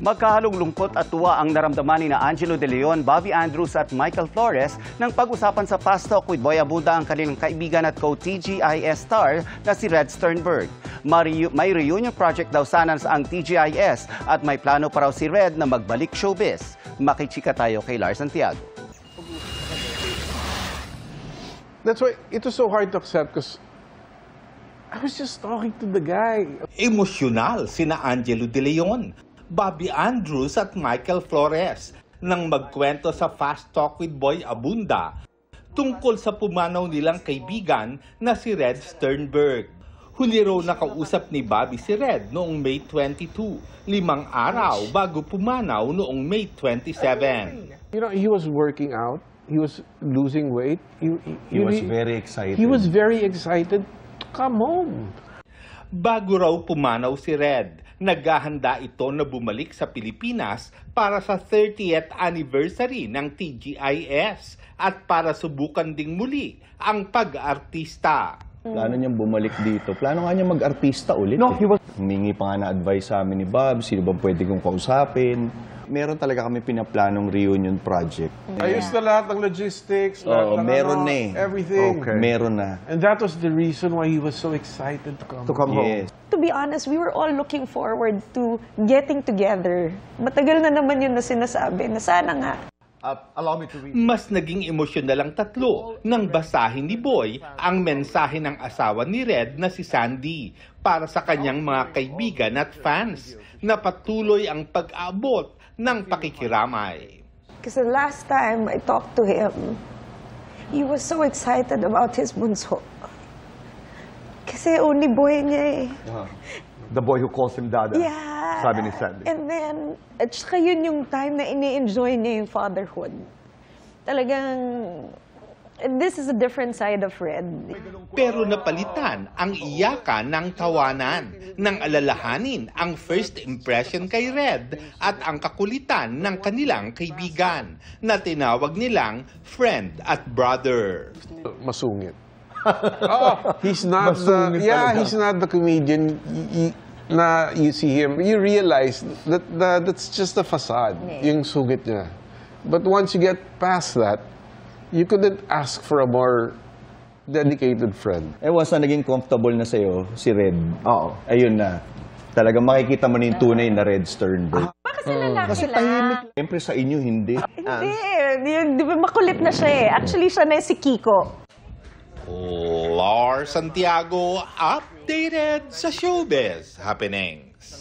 Magkahalong lungkot at tuwa ang naramdaman ni Angelo De Leon, Bobby Andrews at Michael Flores nang pag-usapan sa Fast Talk with Boy Abunda ang kanilang kaibigan at co-TGIS star na si Red Sternberg. May reunion project daw sana sa ang TGIS at may plano pa raw si Red na magbalik showbiz. Makichika tayo kay Lars Santiago. That's why it was so hard to accept because I was just talking to the guy. Emosyonal sina Angelo De Leon, Bobby Andrews at Michael Flores nang magkwento sa Fast Talk with Boy Abunda tungkol sa pumanaw nilang kaibigan na si Red Sternberg. Huli raw nakausap ni Bobby si Red noong May 22, 5 araw bago pumanaw noong May 27. You know, he was working out. He was losing weight. He was very excited. He was very excited to come home. Bago raw pumanaw si Red, naghahanda ito na bumalik sa Pilipinas para sa 30th anniversary ng TGIS at para subukan ding muli ang pag-artista. Plano niyang bumalik dito. Plano nga niya mag-artista ulit. No, he was... Humingi pa nga na advice sa amin ni Bob, sino ba pwede kong kausapin. Meron talaga kami pinaplanong reunion project. Ayos na lahat ng logistics, lahat ng meron na eh. everything. Okay. Meron na. And that was the reason why he was so excited to come home. Yes. To be honest, we were all looking forward to getting together. Matagal na naman yun na sinasabi na sana nga. Mas naging emosyonal ang tatlo nang basahin ni Boy ang mensahe ng asawa ni Red na si Sandy para sa kanyang mga kaibigan at fans na patuloy ang pag-aabot ng pakikiramay. Kasi last time I talked to him, he was so excited about his bunso. Kasi only boy niya eh. The boy who calls him Dada. Yeah. Sabi ni Sandy. And then, at saka yun yung time na ini-enjoy niya yung fatherhood. Talagang, this is a different side of Red. Pero napalitan ang iyakan ng tawanan nang alalahanin ang first impression kay Red at ang kakulitan ng kanilang kaibigan na tinawag nilang friend at brother. Masungit. He's not he's not the comedian you see him. You realize that that's just a facade, yung sungit niya. But once you get past that, you couldn't ask for a more dedicated friend. Once na naging comfortable na sa'yo, si Red, ayun na. Talagang makikita mo na yung tunay na Red Sternberg. Kasi lalaki Kasi tahimik. Siyempre sa inyo, hindi. Hindi, di ba makulit na siya eh. Actually, siya na si Kiko. Lars Santiago, updated sa showbiz happenings.